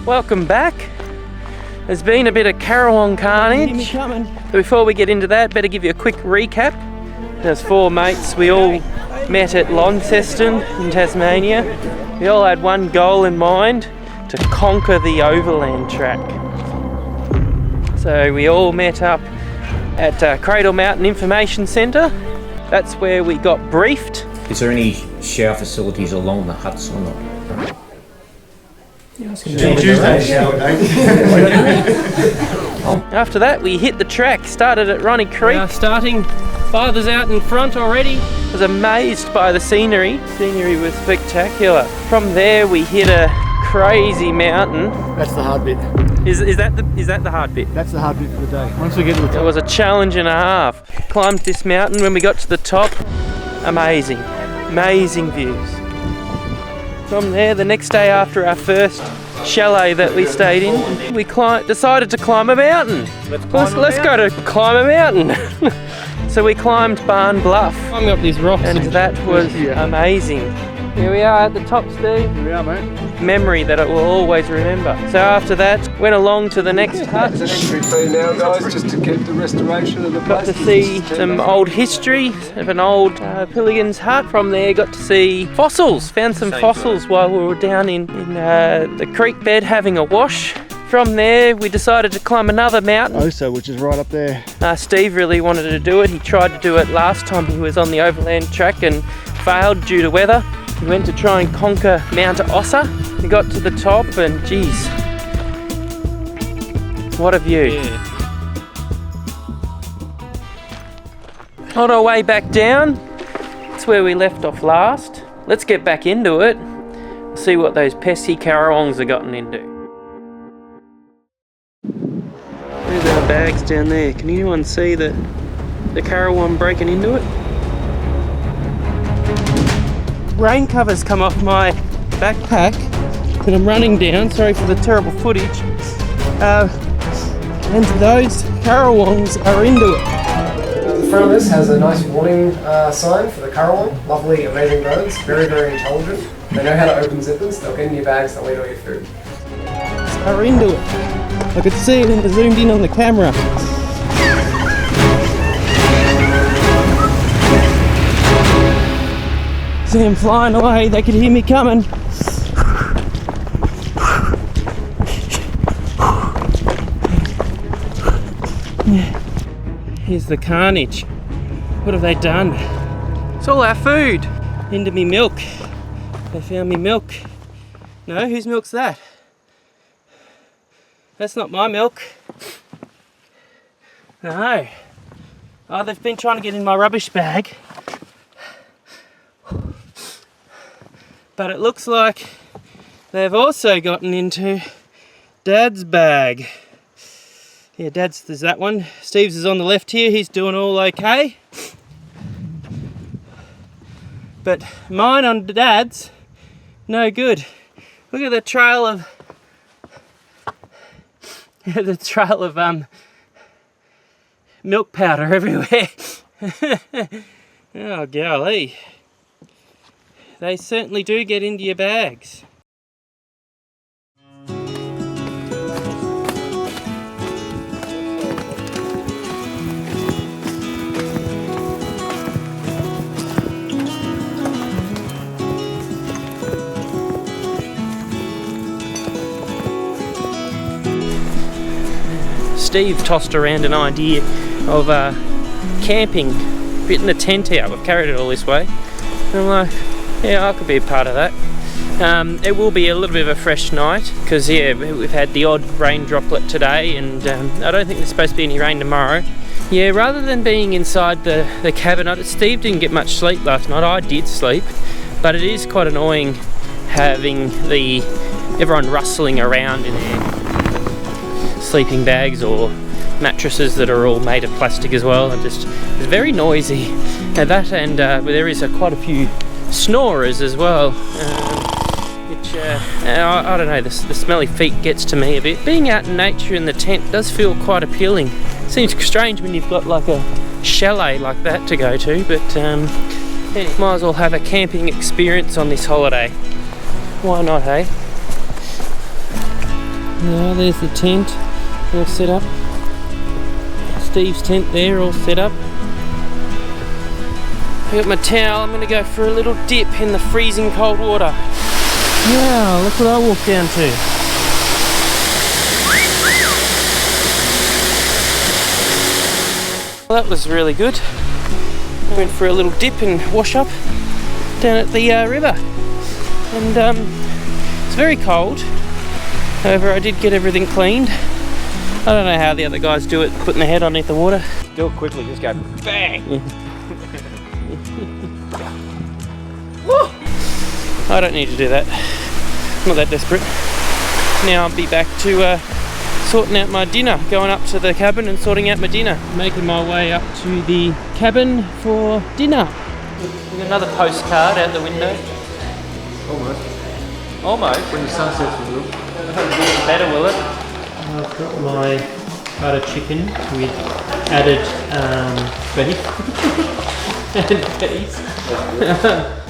Welcome back. There's been a bit of Karawong carnage. But before we get into that, better give you a quick recap. There's 4 mates. We all met at Launceston in Tasmania. We all had one goal in mind: to conquer the Overland Track. So we all met up at Cradle Mountain Information Centre. That's where we got briefed. Is there any shower facilities along the huts or not? After that, we hit the track, started at Ronnie Creek. Starting, father's out in front already. I was amazed by the scenery. Scenery was spectacular. From there, we hit a crazy mountain. That's the hard bit. Is that the hard bit? That's the hard bit for the day. Once we get to the top. It was a challenge and a half. Climbed this mountain. When we got to the top, amazing views. From there, the next day after our first chalet that we stayed in, we decided to climb a mountain. Let's go to climb a mountain. So we climbed Barn Bluff. Climbing up these rocks. And that was amazing. Here we are at the top, Steve. Here we are, mate. Memory that it will always remember. So after that, went along to the next hut. There's an entry fee now, guys, just to keep the restoration of the place. Got to see some old history of an old Pilligan's hut. From there, got to see fossils. Found some fossils while we were down in the creek bed having a wash. From there, we decided to climb another mountain. Osa, which is right up there. Steve really wanted to do it. He tried to do it last time he was on the Overland Track and failed due to weather. We went to try and conquer Mount Ossa. We got to the top and geez, what a view. Yeah. On our way back down, that's where we left off last. Let's get back into it. See what those pesky Karawongs have gotten into. There's our bags down there. Can anyone see the Karawong breaking into it? Rain covers come off my backpack and I'm running down, sorry for the terrible footage, and those Karawongs are into it. The front of this has a nice warning sign for the Karawong. Lovely, amazing birds, very, very intelligent. They know how to open zippers, they'll get in your bags, they'll eat all your food. Are into it. I could see it when I zoomed in on the camera. See them flying away, they could hear me coming. Here's the Carnage. What have they done? It's all our food. Into me milk. They found me milk. No, whose milk's that? That's not my milk. No. Oh, they've been trying to get in my rubbish bag. But it looks like they've also gotten into Dad's bag. Yeah, Dad's, there's that one. Steve's is on the left here, he's doing all okay. But mine on Dad's, no good. Look at the trail of milk powder everywhere. Oh golly. They certainly do get into your bags. Steve tossed around an idea of camping, fitting a tent out. We've carried it all this way. And I'm like, yeah, I could be a part of that. It will be a little bit of a fresh night because yeah, we've had the odd rain droplet today, and I don't think there's supposed to be any rain tomorrow. Yeah, rather than being inside the cabin, Steve didn't get much sleep last night. I did sleep, but it is quite annoying having everyone rustling around in their sleeping bags or mattresses that are all made of plastic as well. It's very noisy. Now that, and there is quite a few snorers as well, which I don't know, the smelly feet gets to me a bit. Being out in nature in the tent does feel quite appealing. Seems strange when you've got like a chalet like that to go to, but might as well have a camping experience on this holiday. Why not, hey? Yeah, there's the tent all set up. Steve's tent there all set up. I got my towel. I'm going to go for a little dip in the freezing cold water. Wow, look what I walked down to. Well, that was really good. I went for a little dip and wash up down at the river. And it's very cold. However, I did get everything cleaned. I don't know how the other guys do it, putting their head underneath the water. Do it quickly, just go bang! I don't need to do that. I'm not that desperate. Now I'll be back to sorting out my dinner, going up to the cabin and sorting out my dinner. Making my way up to the cabin for dinner. With another postcard out the window. Almost. Almost. When the sun sets, we will. Better, will it? I've got my butter chicken with added beef. Added beef.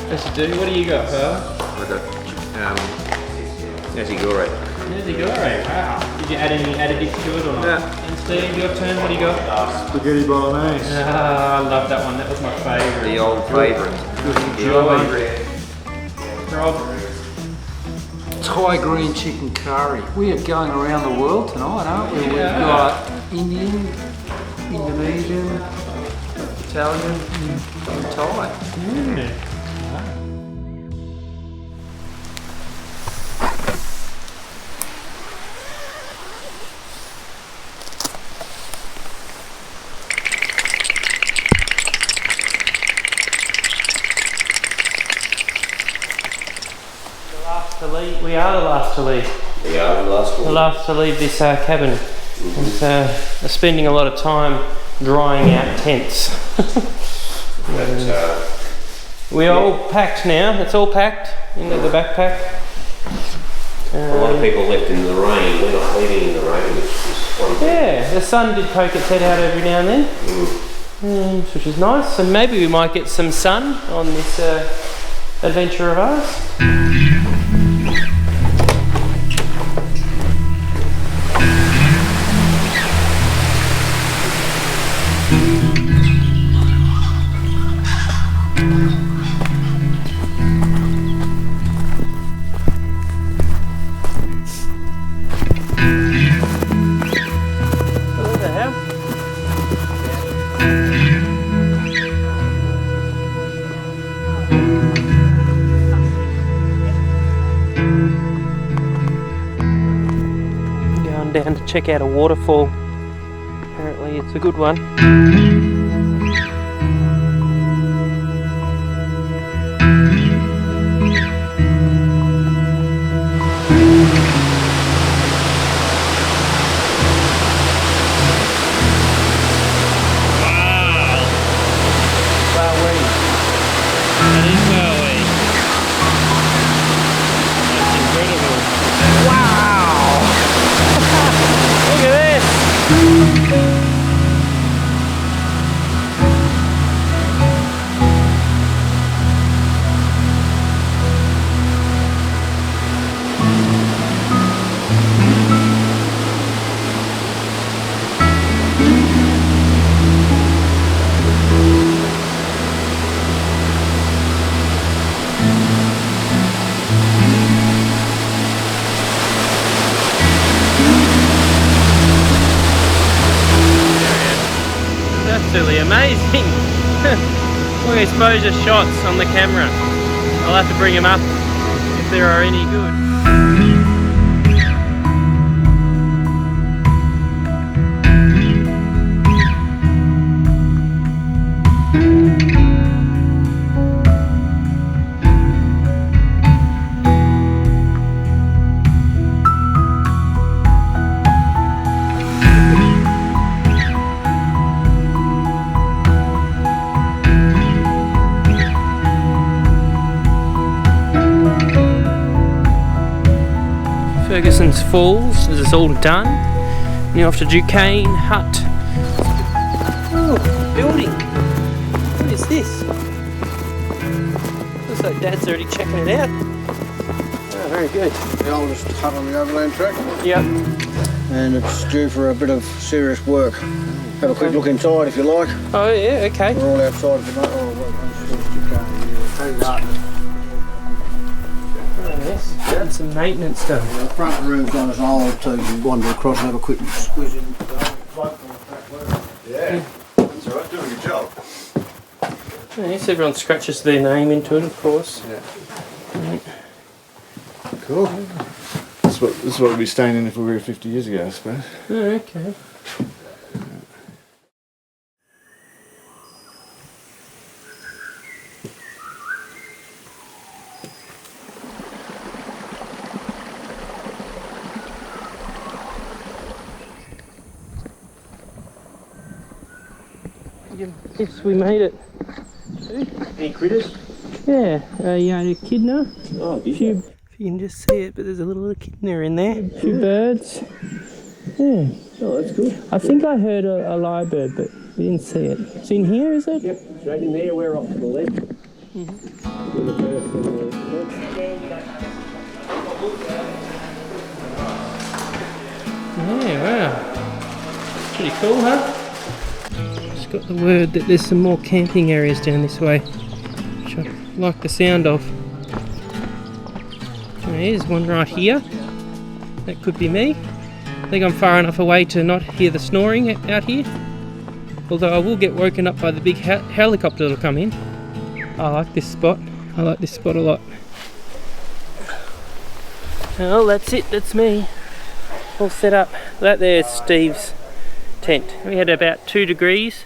As you do. What do you got, pal? I got exhilarating. Exhilarating, wow. Did you add any additives to it or not? Yeah. And Steve, your turn, what do you got? Spaghetti bolognese. Ah, I love that one, that was my favourite. The old favourite. Thai green chicken curry. We are going around the world tonight, aren't we? We've got Indian, Indonesian, Italian, and Thai. Yeah. We are the last to leave. We are the last one. The last to leave this cabin. And spending a lot of time drying out tents. We're all packed now. It's all packed into the backpack. A lot of people left in the rain. We're not leaving in the rain, which is one thing. Yeah, the sun did poke its head out every now and then, which is nice. So maybe we might get some sun on this adventure of ours. Down to check out a waterfall. Apparently it's a good one. Absolutely amazing. Look at exposure shots on the camera. I'll have to bring them up if there are any good. Ferguson's Falls, this is all done. Now off to Duquesne Hut. Oh, building. What is this? Looks like Dad's already checking it out. Very good. The oldest hut on the Overland Track, Yep. and it's due for a bit of serious work. Have a quick look inside if you like. Oh yeah, okay. We're all outside at the moment. Oh, well, Yes, and some maintenance done. the front room's not as old, so you can wander across and have a quick squeeze in. Yeah, that's alright, doing a good job. Yes, everyone scratches their name into it, of course. Cool. This is what we'd be staying in if we were here 50 years ago, I suppose. Oh, okay. Yes, we made it. Any critters? Yeah, a echidna. Oh, If you can just see it, but there's a little echidna in there. A few birds. Yeah. Oh, that's good. I think I heard a lyrebird, but we didn't see it. It's in here, is it? Yep, straight in there, we're off to the left. Yeah, wow. Pretty cool, huh? Just got the word that there's some more camping areas down this way, which I like the sound of. There's one right here. That could be me. I think I'm far enough away to not hear the snoring out here. Although I will get woken up by the big helicopter that'll come in. I like this spot. I like this spot a lot. Well, that's it. That's me. All set up. That there's Steve's tent. We had about 2 degrees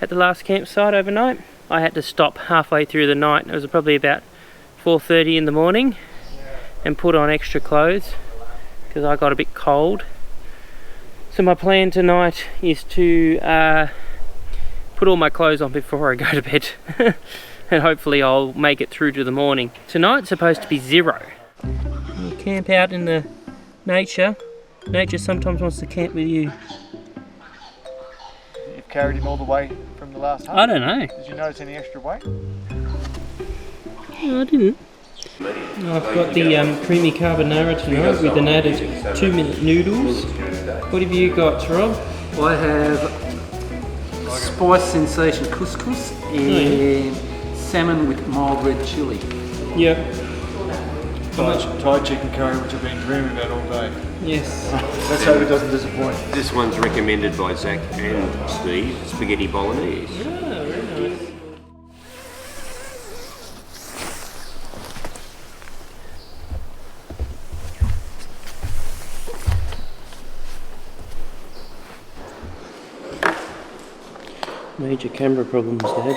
at the last campsite overnight. I had to stop halfway through the night. It was probably about 4:30 in the morning and put on extra clothes because I got a bit cold. So my plan tonight is to put all my clothes on before I go to bed and hopefully I'll make it through to the morning. Tonight's supposed to be 0. You camp out in the nature. Nature sometimes wants to camp with you. You've carried him all the way from the last hut. I don't know. Did you notice any extra weight? No, I didn't. I've got the creamy carbonara tonight with an added 2-minute noodles. What have you got, Rob? I have spice sensation couscous and salmon with mild red chilli. Yep. Thai chicken curry, which I've been dreaming about all day. Yes. Let's hope it doesn't disappoint. This one's recommended by Zach and Steve, spaghetti bolognese. Oh, very nice. Major camera problems, Dad.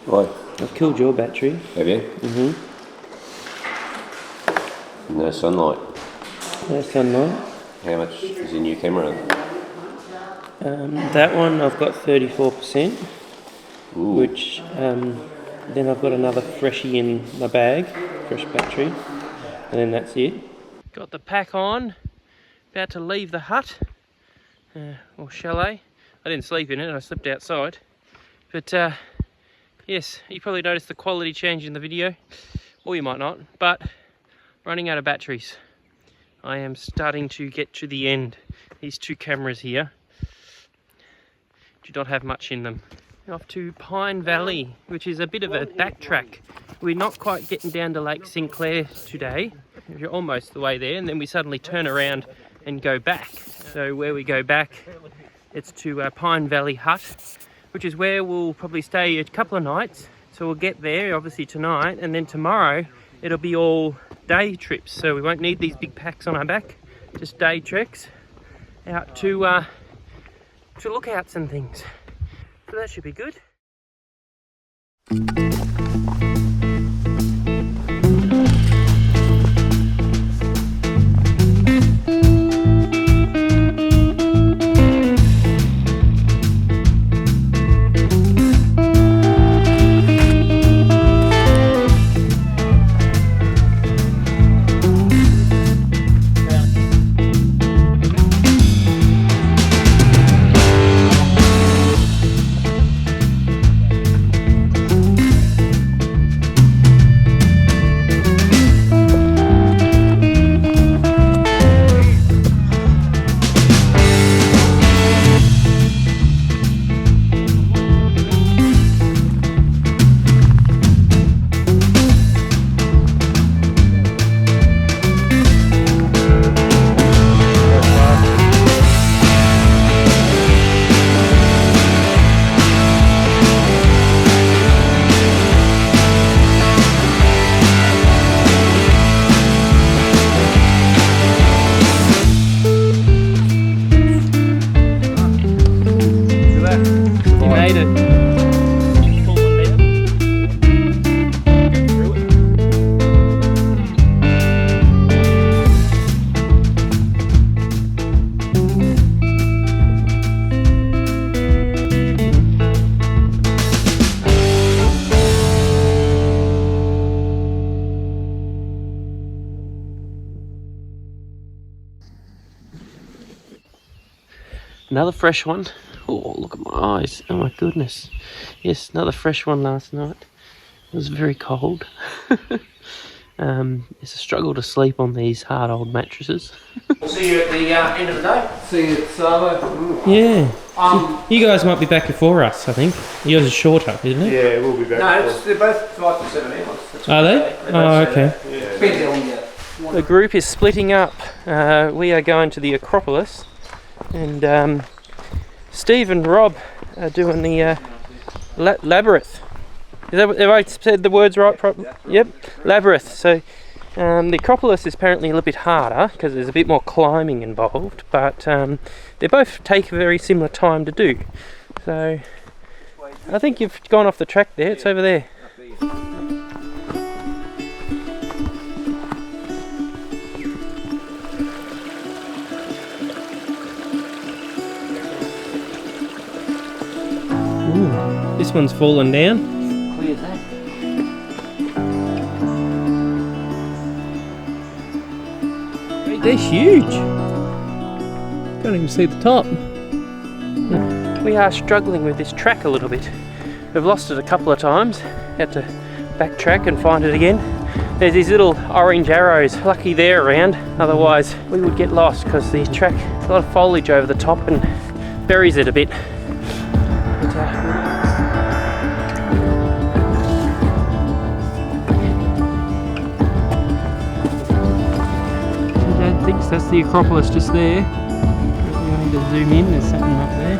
What? I've killed your battery. Have you? Mm-hmm. No sunlight. No sunlight. How much is your new camera? That one I've got 34%, Ooh. which then I've got another freshie in my bag, fresh battery, and then that's it. Got the pack on, about to leave the hut, or chalet. I didn't sleep in it, I slept outside. But yes, you probably noticed the quality change in the video, or you might not, but running out of batteries. I am starting to get to the end. These 2 cameras here do not have much in them. Off to Pine Valley, which is a bit of a backtrack. We're not quite getting down to Lake Sinclair today. You're almost the way there, and then we suddenly turn around and go back. So where we go back, it's to Pine Valley Hut, which is where we'll probably stay a couple of nights. So we'll get there obviously tonight, and then tomorrow it'll be all day trips. So we won't need these big packs on our back, just day treks out to lookouts and things. So that should be good. Another fresh one. Oh, look at my eyes. Oh my goodness. Yes, another fresh one last night. It was very cold. It's a struggle to sleep on these hard old mattresses. We'll see you at the end of the day. See you at Savo. Yeah. You guys might be back before us, I think. Yours is shorter, isn't it? Yeah, we'll be back. No, they're both 5 to 7 hours. Are they? Oh, okay. Depends how long you get. The group is splitting up. We are going to the Acropolis, and Steve and Rob are doing the Labyrinth. Have I said the words right? Yep, Labyrinth. So the Acropolis is apparently a little bit harder because there's a bit more climbing involved, but they both take a very similar time to do. So I think you've gone off the track there. It's over there. Ooh, this one's fallen down. Clear that. They're huge. Can't even see the top. We are struggling with this track a little bit. We've lost it a couple of times. Had to backtrack and find it again. There's these little orange arrows. Lucky they're around. Otherwise, we would get lost because the track, a lot of foliage over the top and buries it a bit. That's the Acropolis just there. We're going to zoom in, there's something up there.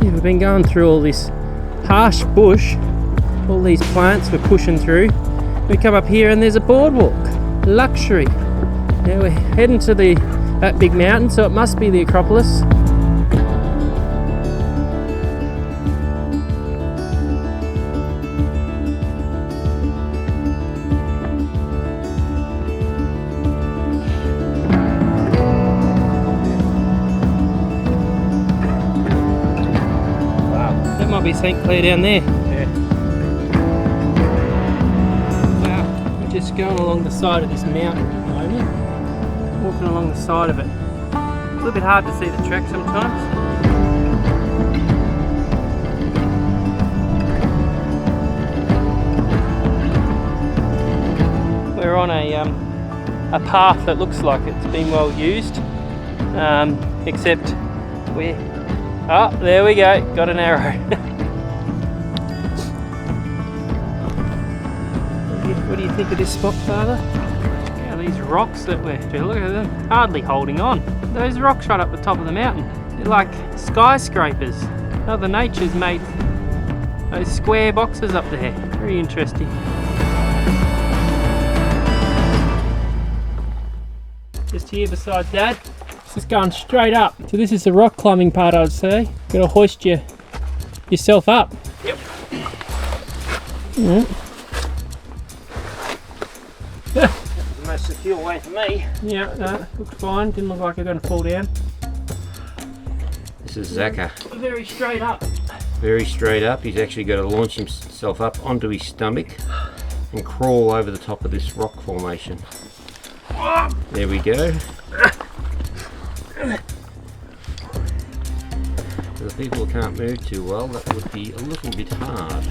Yeah, we've been going through all this harsh bush, all these plants we're pushing through. We come up here and there's a boardwalk, luxury. Now we're heading to that big mountain, so it must be the Acropolis. Might be St. Clair down there. Yeah. Wow, we're just going along the side of this mountain at the moment. Walking along the side of it. A little bit hard to see the track sometimes. We're on a path that looks like it's been well used, except we're... Oh, there we go, got an arrow. What do you think of this spot, Father? Yeah, these rocks that we're doing, look at them, hardly holding on. Those rocks right up the top of the mountain, they're like skyscrapers. Mother Nature's made those square boxes up there. Very interesting. Just here beside Dad. It's just going straight up. So this is the rock climbing part, I'd say. Got to hoist yourself up. Yep. Mm. The most secure way for me. Yeah, no, looked fine. Didn't look like I'm going to fall down. This is Zaka. Very straight up. Very straight up. He's actually got to launch himself up onto his stomach and crawl over the top of this rock formation. There we go. For the people who can't move too well, that would be a little bit hard.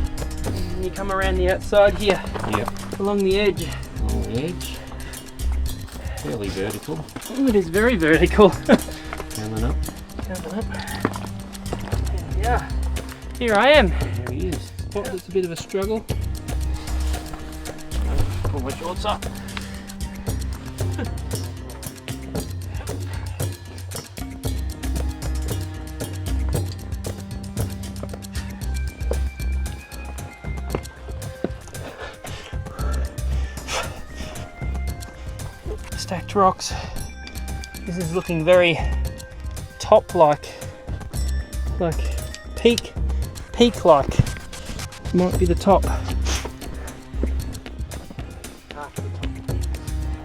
And you come around the outside here. Yep. Along the edge. Along the edge. Fairly vertical. Oh, it is very vertical. Coming up. Coming up. Yeah. Here I am. There he is. Spot that's a bit of a struggle. Pull my shorts up. Stacked rocks. This is looking very top-like, like peak-like. Might be the top.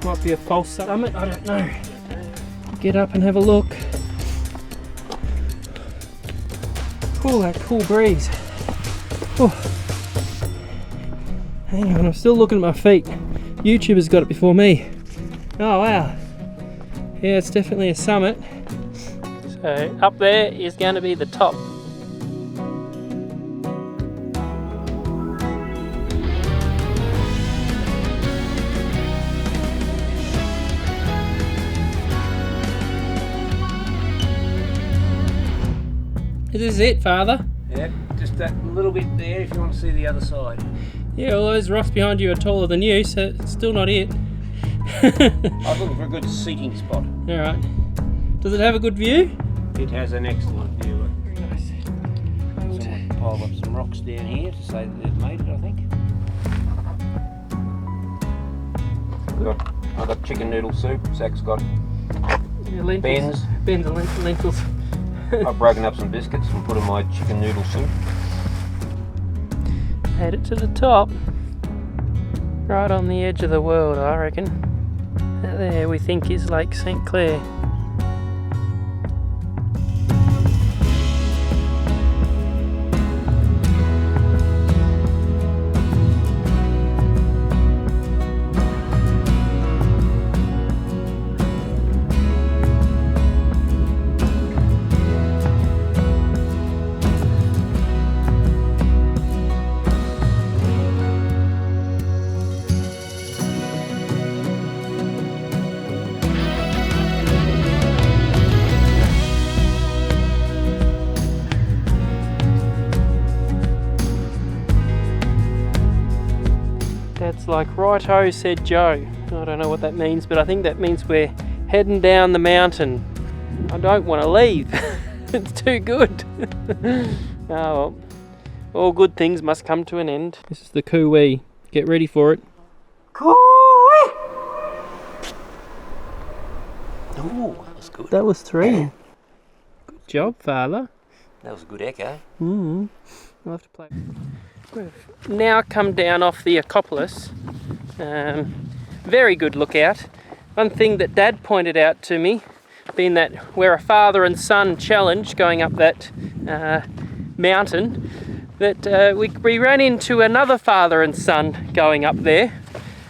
Might be a false summit, I don't know. Get up and have a look. Oh, that cool breeze. Oh. Hang on, I'm still looking at my feet. YouTubers got it before me. Oh wow. Yeah, it's definitely a summit. So up there is going to be the top. This is it, Father? Yeah, just that little bit there if you want to see the other side. Yeah, all those rocks behind you are taller than you, so it's still not it. I'm looking for a good seating spot. Alright. Does it have a good view? It has an excellent view. Very nice. Someone piled up some rocks down here to say that they've made it, I think. I've got chicken noodle soup. Zach's got Lentils. Ben's. and lentils. I've broken up some biscuits and put in my chicken noodle soup. Made it to the top. Right on the edge of the world, I reckon. That there we think is Lake St. Clair. That's like righto, said Joe. I don't know what that means, but I think that means we're heading down the mountain. I don't want to leave. It's too good. Oh well. All good things must come to an end. This is the coo-wee. Get ready for it. Coo-wee! Ooh, that was good. That was 3. Good job, Father. That was a good echo. I'll have to play. We've now come down off the Acropolis. Very good lookout. One thing that Dad pointed out to me, being that we're a father and son challenge going up that mountain, that we ran into another father and son going up there,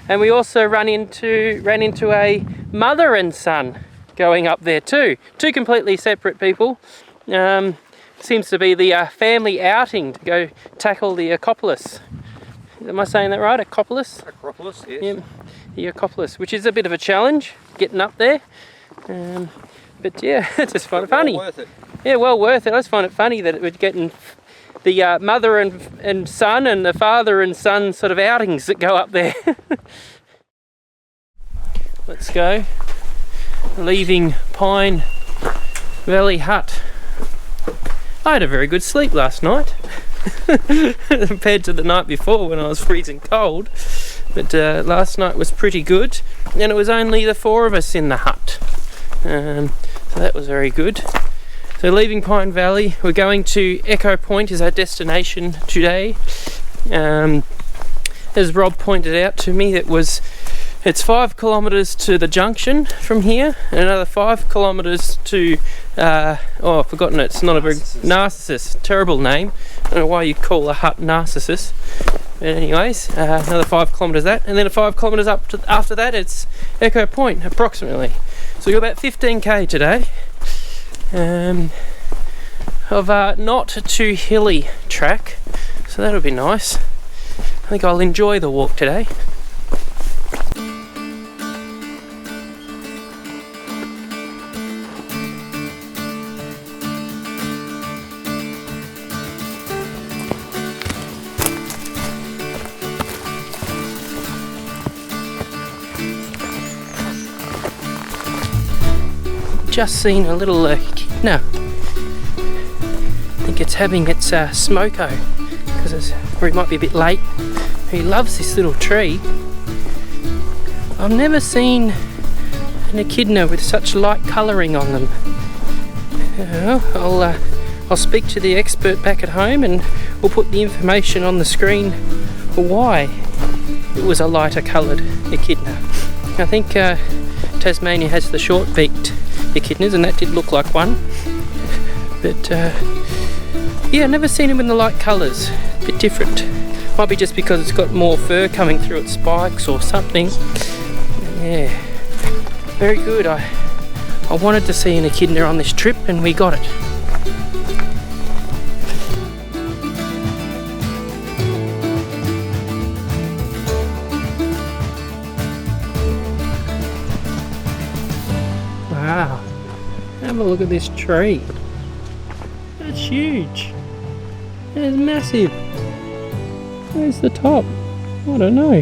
and we also ran into a mother and son going up there too. Two completely separate people. Seems to be the family outing to go tackle the Acropolis. Am I saying that right? Acropolis? Acropolis, yes. Yeah, the Acropolis, which is a bit of a challenge, getting up there. But yeah, it's just funny. Well worth it. Yeah, well worth it. I just find it funny that we're getting the mother and son and the father and son sort of outings that go up there. Let's go. Leaving Pine Valley Hut. I had a very good sleep last night compared to the night before when I was freezing cold, but last night was pretty good, and it was only the 4 of us in the hut, so that was very good. So leaving Pine Valley, we're going to Echo Point is our destination today. As Rob pointed out to me, it's 5 kilometres to the junction from here, and another 5 kilometres to, I've forgotten it, it's not a very, Narcissus, terrible name, I don't know why you'd call a hut Narcissus, but anyways, another 5 kilometres that, and then 5 kilometres up to, after that it's Echo Point, approximately. So we've got about 15k today, of not too hilly track, so that'll be nice. I think I'll enjoy the walk today. Just seen a little echidna. I think it's having its smoko, or it might be a bit late. He loves this little tree. I've never seen an echidna with such light colouring on them. I'll speak to the expert back at home, and we'll put the information on the screen for why it was a lighter coloured echidna. I think Tasmania has the short-beaked echidnas, and that did look like one, but yeah, never seen them in the light colours, a bit different. Might be just because it's got more fur coming through its spikes or something. Yeah, very good. I wanted to see an echidna on this trip and we got it. Wow, have a look at this tree. That's huge. It's massive. Where's the top? I don't know.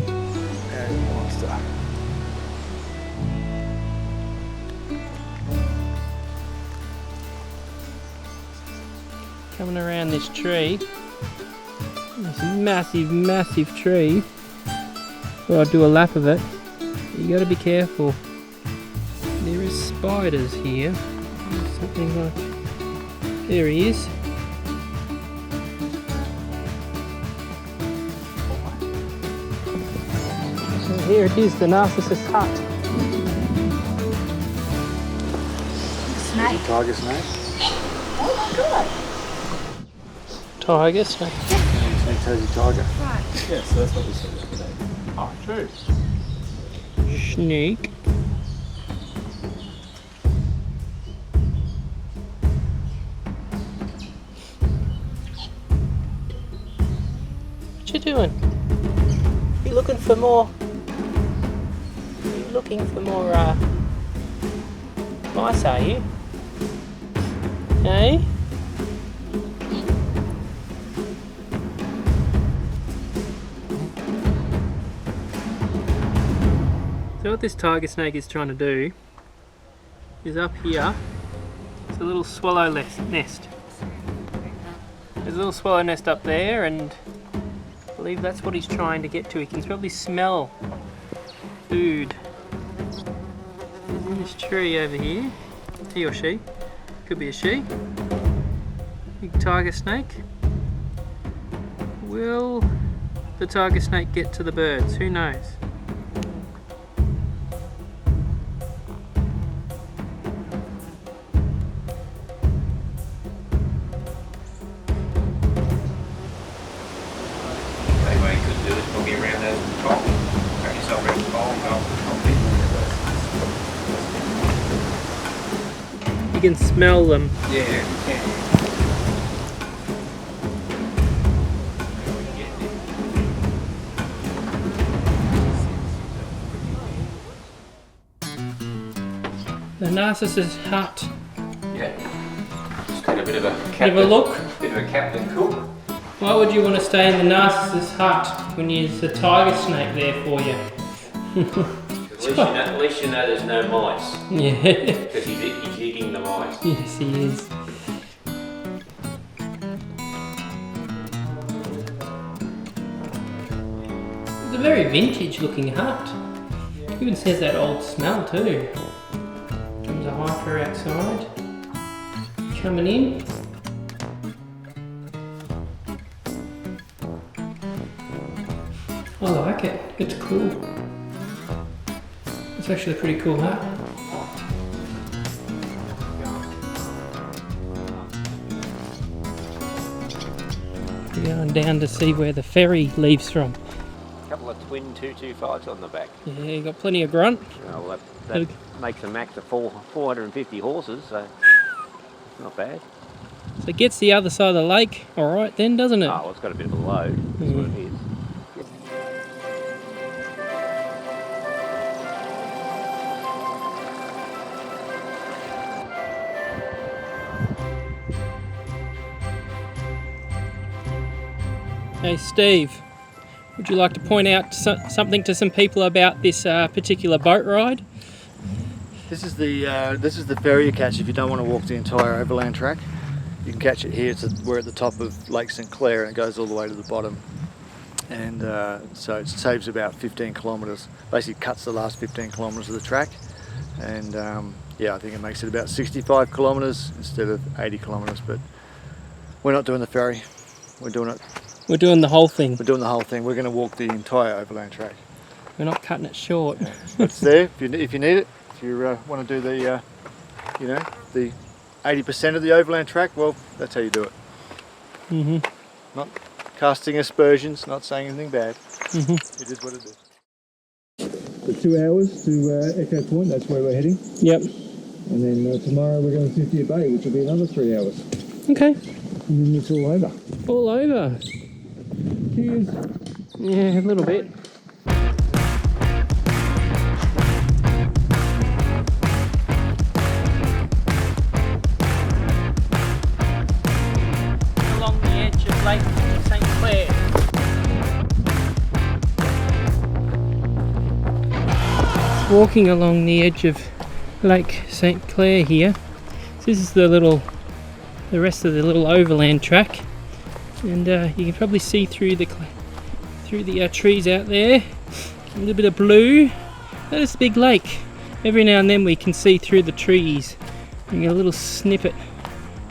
Coming around this tree. This massive, massive tree. Well, I'll do a lap of it. You gotta be careful. There is spiders here. Something like... There he is. So here it is, the Narcissus hut. Snake. Tiger snake. Oh my god. Tiger snake. Snake-toesy tiger. Right. Yeah, so that's what we said today. Oh, true. Snake. What you doing? You looking for more? You looking for more mice, are you? Hey? So what this tiger snake is trying to do is up here, it's a little swallow nest. There's a little swallow nest up there, and I believe that's what he's trying to get to. He can probably smell food. He's in this tree over here. He or she. Could be a she. Big tiger snake. Will the tiger snake get to the birds? Who knows? You can smell them. Yeah, you can. The Narcissus hut. Yeah. Just take a bit of a Have a look. Bit of a Captain Cook. Why would you want to stay in the Narcissus hut when there's a tiger snake there for you? At least you know there's no mice. Yeah. Because he's eating the mice. Yes, he is. It's a very vintage looking hut. Even says that old smell too. Comes a hiker outside. Coming in. I like it. It's cool. It's actually a pretty cool hut. We're going down to see where the ferry leaves from. A couple of twin 225s on the back. Yeah, you got plenty of grunt. Well, that makes a max of 450 horses, so not bad. So it gets the other side of the lake, alright then, doesn't it? Oh, well, it's got a bit of a load. That's what it is. Hey Steve, would you like to point out something to some people about this particular boat ride? This is the ferry you catch if you don't want to walk the entire Overland Track. You can catch it here. We're at the top of Lake St Clair and it goes all the way to the bottom. And so it saves about 15 kilometres. Basically cuts the last 15 kilometres of the track. And yeah, I think it makes it about 65 kilometres instead of 80 kilometres. But we're not doing the ferry. We're doing it. We're doing the whole thing. We're doing the whole thing. We're going to walk the entire Overland Track. We're not cutting it short. Yeah. It's there if you need it. If you want to do the, the 80% of the Overland Track, well, that's how you do it. Mm-hmm. casting aspersions, not saying anything bad. It is what it is. For 2 hours to Echo Point, that's where we're heading. Yep. And then tomorrow we're going to Cynthia Bay, which will be another 3 hours. Okay. And then it's all over. All over. Cheers. Yeah, a little bit. Along the edge of Lake St. Clair. Walking along the edge of Lake St. Clair here. So this is the rest of the little overland track, and you can probably see through the trees out there. A little bit of blue. That is a big lake. Every now and then we can see through the trees. You get a little snippet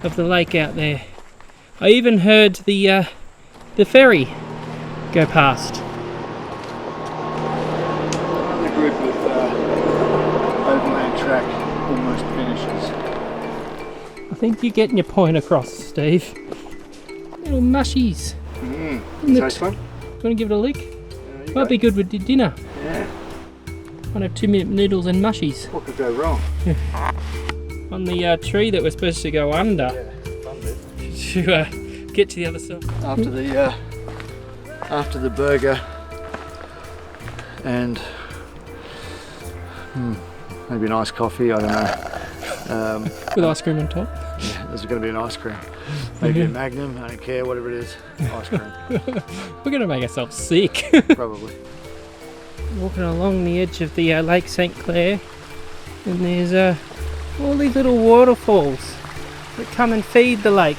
of the lake out there. I even heard the ferry go past. The group of Overland Track almost finishes. I think you're getting your point across, Steve. Little mushies. Taste fun? Do you want to give it a lick? Might be good with dinner. Yeah. One of 2-minute noodles and mushies. What could go wrong? On the tree that we're supposed to go under to get to the other side. After the burger and maybe an iced coffee, I don't know. With ice cream on top. Yeah, there's going to be an ice cream. Maybe a Magnum, I don't care, whatever it is. Ice cream. We're going to make ourselves sick. Probably. Walking along the edge of the Lake St. Clair, and there's all these little waterfalls that come and feed the lake.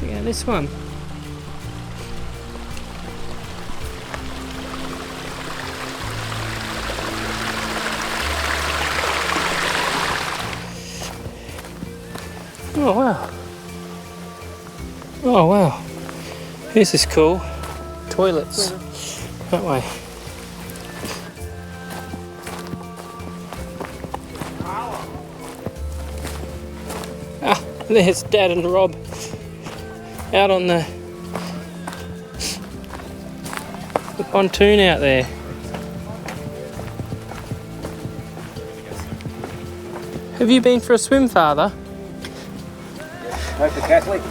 Check out this one. Oh wow. Oh wow. This is cool. Toilets. That way. Ah, there's Dad and Rob out on the pontoon out there. Have you been for a swim, Father? Hope the Catholic.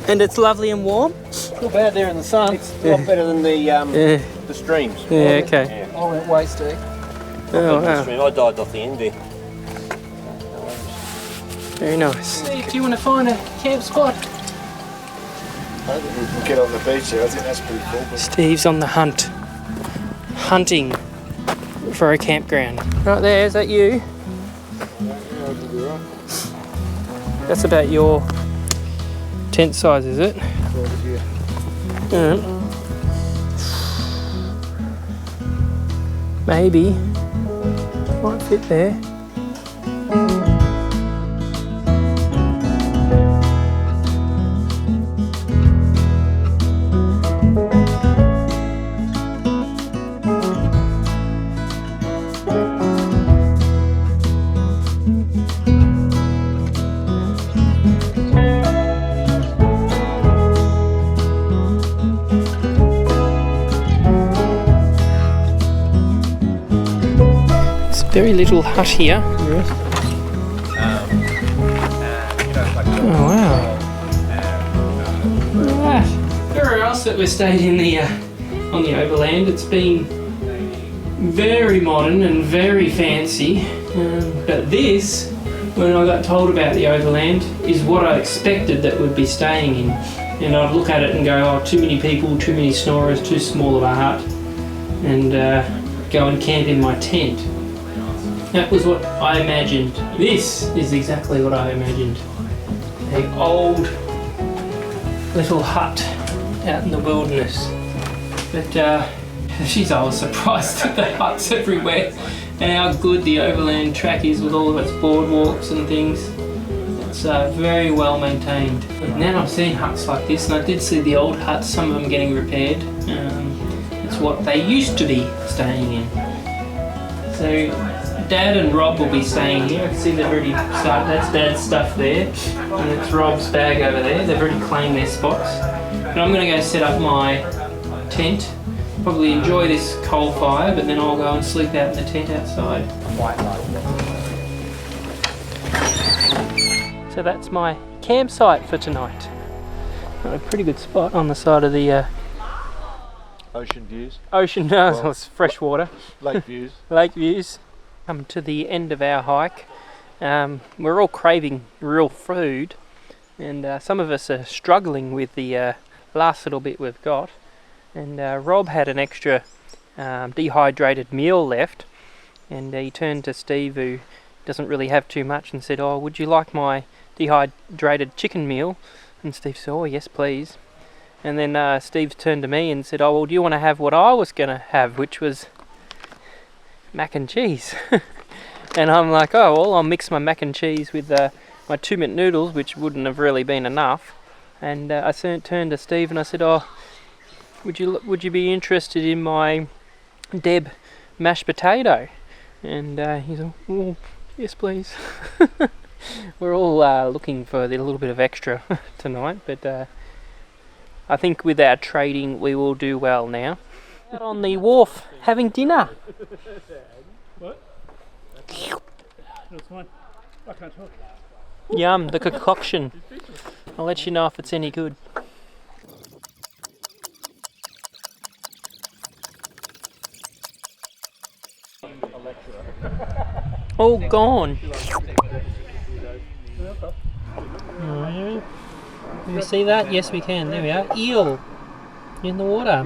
And it's lovely and warm? It's not bad there in the sun. It's a lot better than the streams. Yeah, okay. I went way, Steve. Oh, wow. I dived off the end there. Very nice. Steve, do you want to find a camp spot? I think we can get on the beach here. I think that's pretty cool. Steve's on the hunt. Hunting for a campground. Right there, is that you? That's about your tent size, is it? Maybe. Might fit there. Very little hut here. Oh wow! Everywhere else that we've stayed in the on the Overland, it's been very modern and very fancy. But this, when I got told about the Overland, is what I expected that we'd be staying in. And I'd look at it and go, oh, too many people, too many snorers, too small of a hut, and go and camp in my tent. That was what I imagined. This is exactly what I imagined. An old little hut out in the wilderness. But geez, I was surprised at the huts everywhere and how good the Overland Track is with all of its boardwalks and things. It's very well maintained. And now I've seen huts like this, and I did see the old huts, some of them getting repaired. It's what they used to be staying in. So Dad and Rob will be staying here. I can see they've already started. That's Dad's stuff there, and it's Rob's bag over there. They've already claimed their spots. But I'm going to go set up my tent. Probably enjoy this coal fire, but then I'll go and sleep out in the tent outside. So that's my campsite for tonight. Got a pretty good spot on the side of the Ocean views. ocean. No, it's fresh water. Lake views. Lake views. Come to the end of our hike. We're all craving real food, and some of us are struggling with the last little bit we've got. And Rob had an extra dehydrated meal left, and he turned to Steve, who doesn't really have too much, and said, "Oh, would you like my dehydrated chicken meal?" And Steve said, "Oh, yes, please." And then Steve turned to me and said, "Oh, well, do you want to have what I was going to have, which was mac and cheese?" And I'm like, "Oh, well, I'll mix my mac and cheese with my 2-minute noodles, which wouldn't have really been enough." And I turned to Steve and I said, "Oh, would you be interested in my Deb mashed potato?" And he said, "Oh, yes, please." We're all looking for a little bit of extra tonight, but I think with our trading we will do well now. Out on the wharf having dinner. What? That's fine. I can't talk. Yum, the concoction. I'll let you know if it's any good. All gone. Can we see that? Yes, we can. There we are. Eel in the water.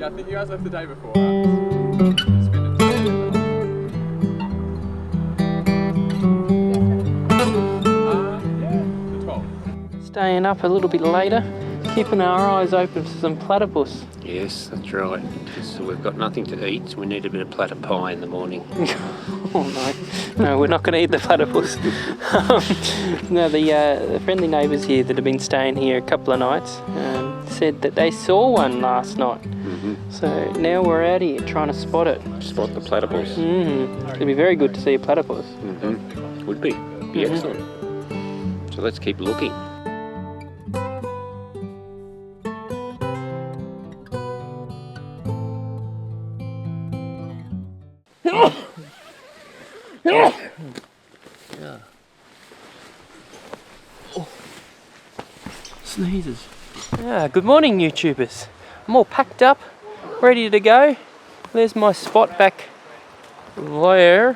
I think you guys left the day before. Spend it together. The 12th. Staying up a little bit later, keeping our eyes open for some platypus. Yes, that's right. So we've got nothing to eat, so we need a bit of platter pie in the morning. Oh no, we're not going to eat the platypus. No, the friendly neighbours here that have been staying here a couple of nights said that they saw one last night. So now we're out here trying to spot it. Spot the platypus. It'd be very good to see a platypus. Would be. Be excellent. So let's keep looking. Sneezes. Good morning, YouTubers. I'm all packed up, ready to go. There's my spot back there.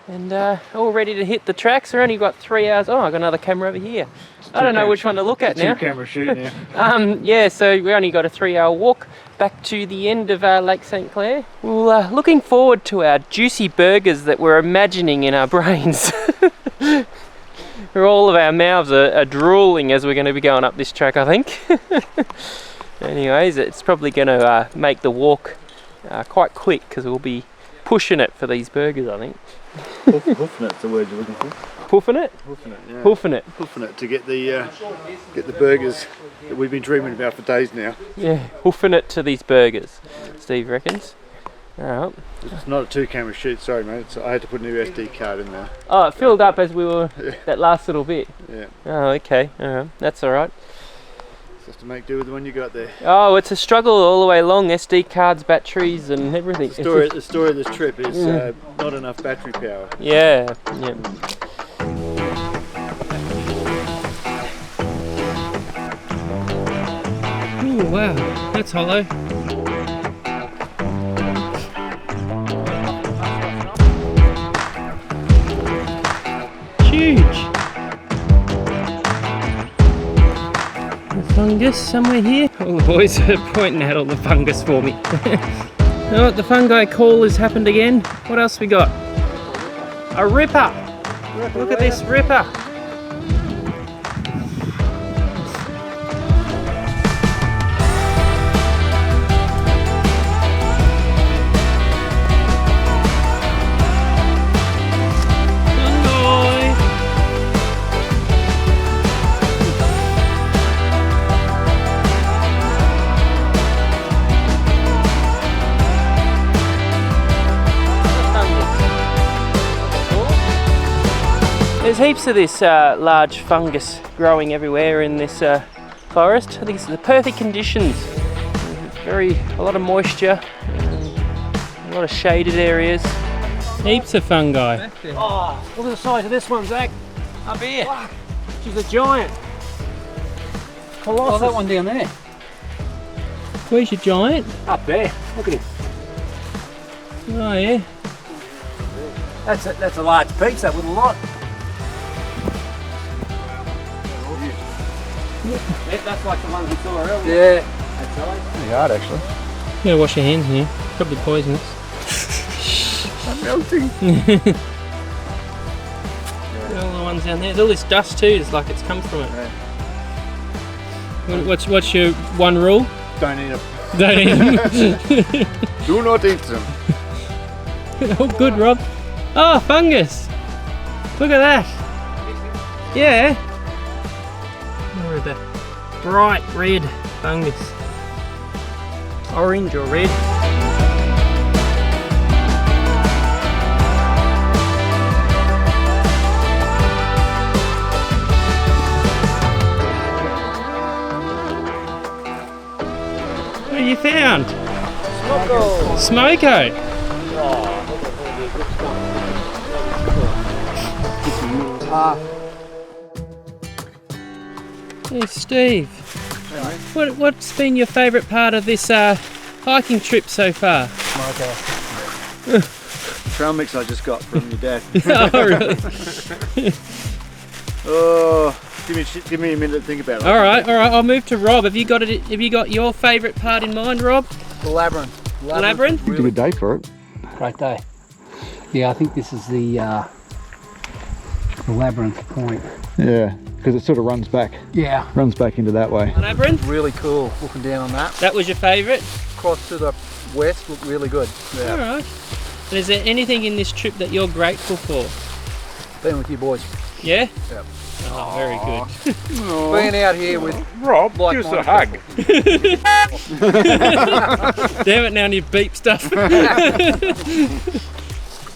And all ready to hit the tracks. We've only got 3 hours. Oh, I've got another camera over here. I don't know which one to look at now. 2 camera shoot now. Yeah, so we only got a 3-hour walk back to the end of Lake St. Clair. Well, looking forward to our juicy burgers that we're imagining in our brains. All of our mouths are drooling as we're going to be going up this track, I think. Anyways, it's probably going to make the walk quite quick because we'll be pushing it for these burgers, I think. Hoofing it's the word you're looking for. Puffing it? Hoofing it, yeah. Hoofing it. Hoofing it to get the burgers that we've been dreaming about for days now. Yeah, hoofing it to these burgers, Steve reckons. Alright. It's not a 2 camera shoot, sorry mate. So I had to put a new SD card in there. Oh, it filled up as we were that last little bit. Yeah. Oh, okay. That's alright. Just to make do with the one you got there. Oh, it's a struggle all the way along. SD cards, batteries and everything. The story of this trip is not enough battery power. Yeah. Oh wow, that's hollow. Huge. The fungus somewhere here. All the boys are pointing at all the fungus for me. Oh, the fungi call has happened again. What else we got? A ripper. Look at this ripper. There's heaps of this large fungus growing everywhere in this forest. I think it's the perfect conditions. A lot of moisture, a lot of shaded areas. Heaps of fungi. Oh, look at the size of this one, Zach. Up here. She's a giant. Oh, that one down there. Where's your giant? Up there. Look at him. Oh yeah. That's a large piece, that little lot. Yeah, that's like the ones we saw earlier. Yeah. That's nice. Pretty hard actually. You gotta wash your hands here. Probably poisonous. I'm melting. All the ones down there. There's all this dust too. It's like it's come from it. Yeah. What's your one rule? Don't eat them. Don't eat them. Do not eat them. Oh, good, Rob. Oh, fungus. Look at that. Yeah. More of the bright red fungus. Orange or red. What have you found? Smoko. Hey Steve, what's been your favourite part of this hiking trip so far? Trail mix I just got from your dad. Oh really? Oh, give me a minute to think about it. All right. I'll move to Rob. Have you got your favourite part in mind, Rob? The labyrinth. Labyrinth? It's a good day for it. Great day. Yeah, I think this is the labyrinth point. Yeah, because it sort of runs back into that way. Labyrinth? Really cool looking down on that. That was your favourite? Across to the west looked really good. All right. And is there anything in this trip that you're grateful for? Being with you boys. Yeah? Yep. Oh, very good. Being out here with Rob, like give us a hug. Damn it, now I need beep stuff.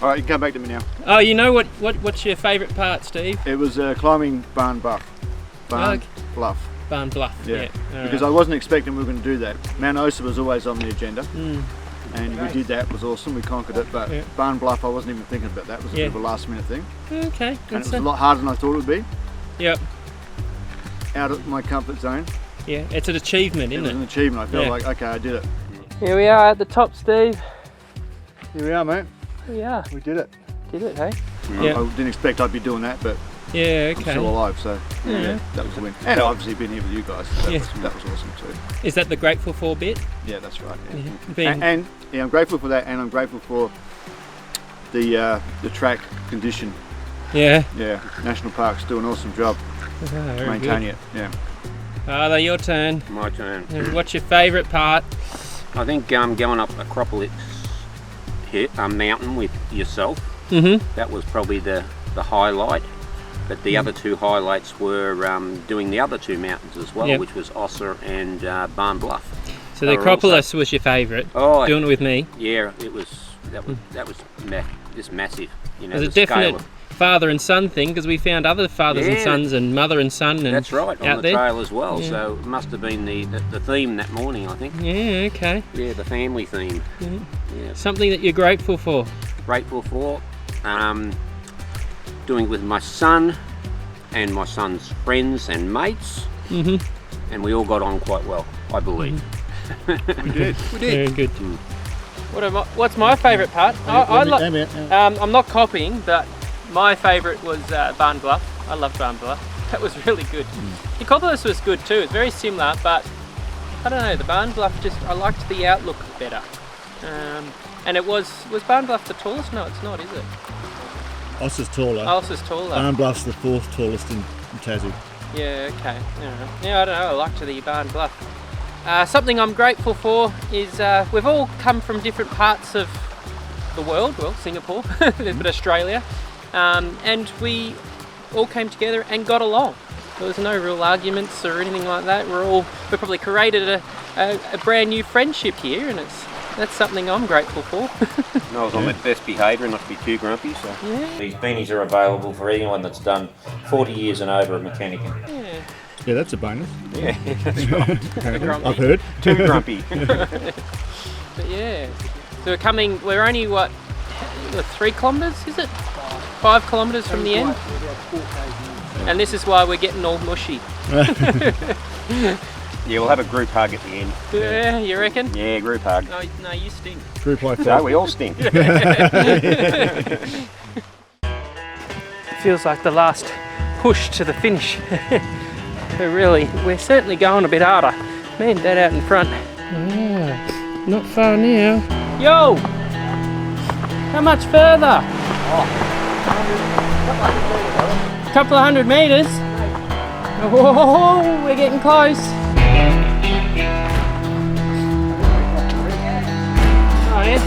All right, you can come back to me now. Oh, you know what's your favourite part, Steve? It was climbing Barn Bluff. Barn Bluff. Barn Bluff. Yeah. All Because right. I wasn't expecting we were going to do that. Mount Osa was always on the agenda. And we did that, it was awesome, we conquered it, but Barn Bluff I wasn't even thinking about that, it was a bit of a last minute thing. Okay, And good it was a stuff. lot harder than I thought it would be, Yep. out of my comfort zone. Yeah, it's an achievement, It isn't was it? an achievement, I felt Yeah. like, okay, I did it. Here we are at the top, Steve. Here we are, mate, Here we are. we did it. Did it, hey? I didn't expect I'd be doing that, but Yeah, I'm okay. still alive, so Yeah. that was a win. And obviously been here with you guys, so Yeah. that was awesome too. Is that the grateful for bit? Yeah, that's right. Yeah. Being, And I'm grateful for that, and I'm grateful for the track condition. yeah. Yeah, National Parks do an awesome job Very maintaining it. Yeah. Father, your turn. My turn. And what's your favourite part? I think going up Acropolis mountain with yourself, that was probably the highlight. But the other two highlights were doing the other two mountains as well, which was Ossa and Barn Bluff. So the Acropolis was your favourite. Oh, doing it with me. Yeah, that was just massive. You know, It was the a definite scale of- father and son thing because we found other fathers and Yeah. sons and mother and son. And That's right, on out the there. trail as well. Yeah. So it must have been the theme that morning, I think. Yeah, okay. Yeah, the family theme. Yeah. Yeah. Something that you're grateful for. Grateful for doing it with my son and my son's friends and mates, and we all got on quite well, I believe. We did. Very good. What's my favourite part? I'm not copying, but my favourite was Barn Bluff. I love Barn Bluff. That was really good. The Acropolis was good too. It's very similar, but I don't know. The Barn Bluff I liked the outlook better. And it was Barn Bluff the tallest? No, it's not, is it? Ossa's taller. Ossa's taller. Barn Bluff's the 4th tallest in Tassie. Yeah, okay. Yeah, I don't know. I liked the Barn Bluff. Something I'm grateful for is we've all come from different parts of the world. Well, Singapore, but Australia, and we all came together and got along. There was no real arguments or anything like that. We probably created a brand new friendship here, and it's That's something I'm grateful for. I was on my best behaviour and not to be too grumpy, so. Yeah. These beanies are available for anyone that's done 40 years and over of mechanicking. Yeah. Yeah, that's a bonus. Yeah, that's right. I've heard. Too grumpy. But yeah. So we're only what, 3 kilometres, is it? 5 kilometres from the end? And this is why we're getting all mushy. Yeah, we'll have a group hug at the end. Yeah, you reckon? Yeah, group hug. No, you stink. Group like No, that. we all stink. Feels like the last push to the finish. We're certainly going a bit harder. Me and Dad out in front. Yeah, not far now. Yo! How much further? Couple of 100 metres. Oh, we're getting close. Oh, yeah.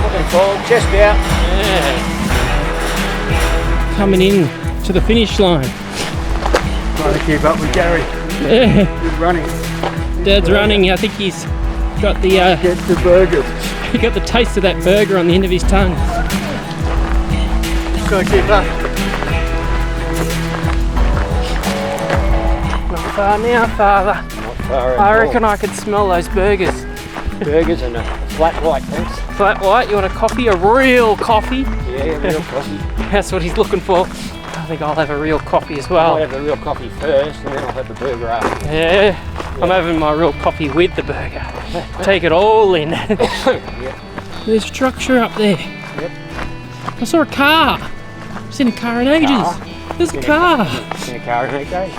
Looking forward, chest out. Yeah. Coming in to the finish line. Trying to keep up with Gary. Yeah. He's running. Dad's running. I think he's got the Get the burgers. he got the taste of that burger on the end of his tongue. Just gotta keep up. Not far now, Father. Not far I reckon I could smell those burgers. Burgers and a flat white, thanks. Flat white. You want a coffee? A real coffee? Yeah, real coffee. That's what he's looking for. I think I'll have a real coffee as I'll well. have the real coffee first and then I'll have the burger after. Yeah. I'm having my real coffee with the burger. Take it all in. There's structure up there. Yep. I saw a car. I've seen a car in ages. Car? There's a car. In a car in 8 days.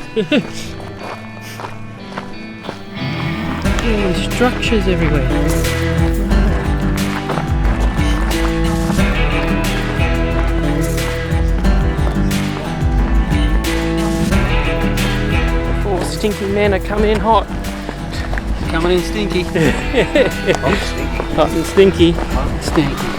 Yeah, there's structures everywhere. The 4 stinky men are coming in hot. Coming in stinky. Hot and stinky. Stinky.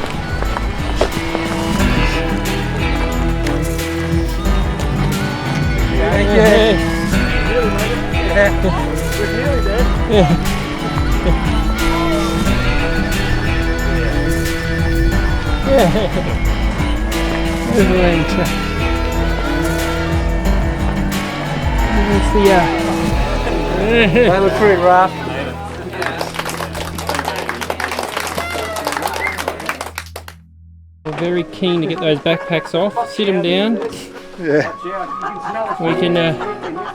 Overland Track. That's the They look pretty rough. We're very keen to get those backpacks off. Sit them down. Yeah. We can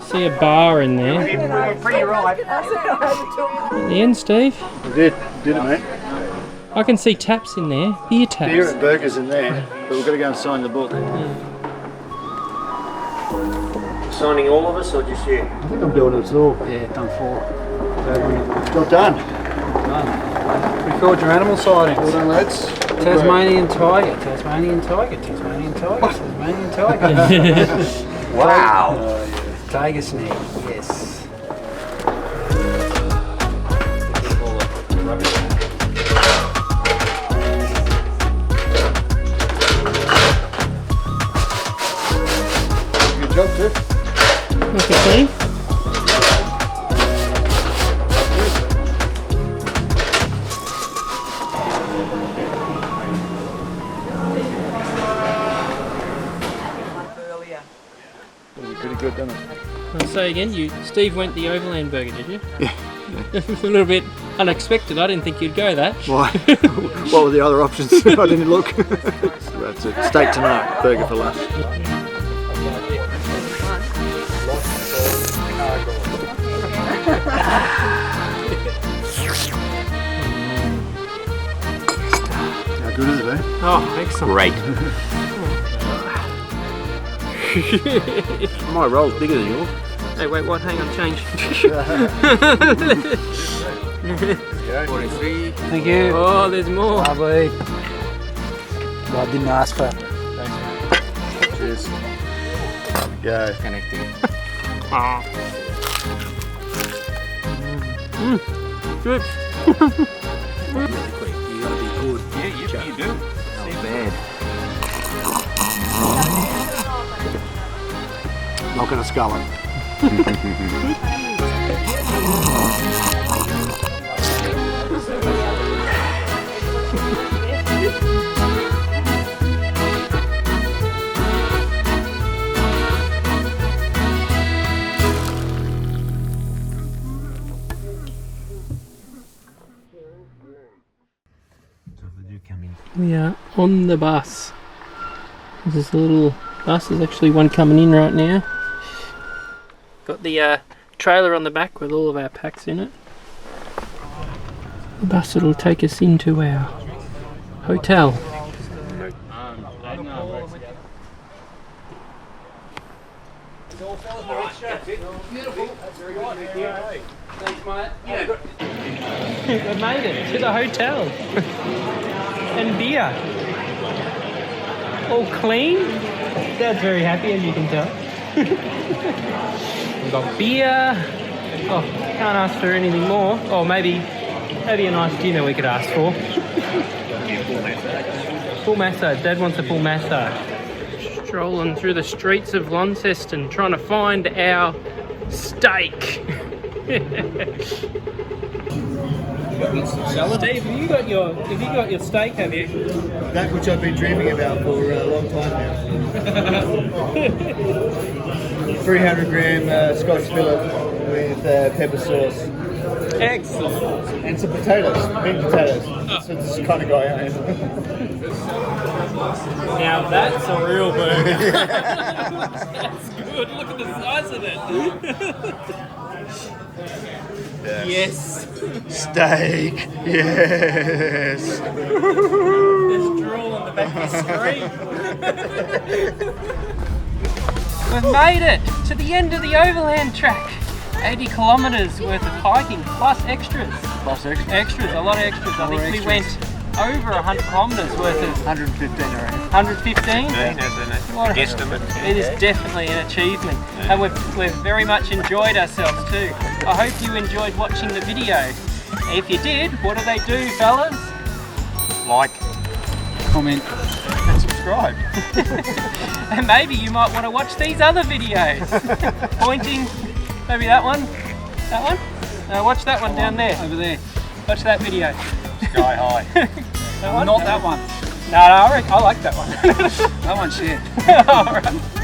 see a bar in there. Pretty right. At the end, Steve. We did it, mate. I can see taps in there. Beer taps. Beer and burgers in there, but we've got to go and sign the book. Signing all of us or just you? I think I'm doing it all. Yeah, done 4. Not done. Record your animal sightings. Well done, lads. Tasmanian tiger, Tasmanian tiger, Tasmanian tiger, Tasmanian tiger. Wow! Tiger snake, yes. Good job, too. Okay, Steve. Pretty good, doesn't it? I'll say again, Steve went the Overland Burger, did you? Yeah. It was a little bit unexpected. I didn't think you'd go that. Why? What were the other options? I didn't look. That's it. Steak tonight, burger for lunch. How good is it, eh? Oh, excellent. Great. My roll's bigger than yours. Hey, wait, what? Hang on, change. 43. Thank you. Oh, there's more. Lovely. Well, I didn't ask for it. Cheers. Go. Connecting. Good. You gotta be good. Yeah, you do. Not bad. Not gonna scull it. We are on the bus. There's this little bus. There's actually one coming in right now. Got the trailer on the back with all of our packs in it. The bus that'll take us into our hotel. We made it to the hotel. And beer. All clean. Dad's very happy, as you can tell. We've got beer. Oh, can't ask for anything more. Or maybe a nice dinner we could ask for. Full massage. Dad wants a full massage. Strolling through the streets of Launceston, trying to find our steak. Steve, have you got your steak, have you? That which I've been dreaming about for a long time now. 300 gram Scotch fillet with pepper sauce. Excellent. And some potatoes, big potatoes. That's the kind of guy I am. Now that's a real burger. That's good. Look at the size of it. Yes. Steak. Yes. There's drool on the back of the screen. We've made it to the end of the Overland Track. 80 kilometres worth of hiking, plus extras. Plus extras. Extras, a lot of extras. I think we went over 100 kilometres worth of... 115, I reckon. 115? Guesstimate. It is definitely an achievement. And we've very much enjoyed ourselves too. I hope you enjoyed watching the video. If you did, what do they do, fellas? Like, Comment and subscribe. And maybe you might want to watch these other videos. Pointing, maybe that one? That one? No, watch that one down there. Over there. Watch that video. sky high. That one? Not that one. No, I like that one. That one's shit. Alright.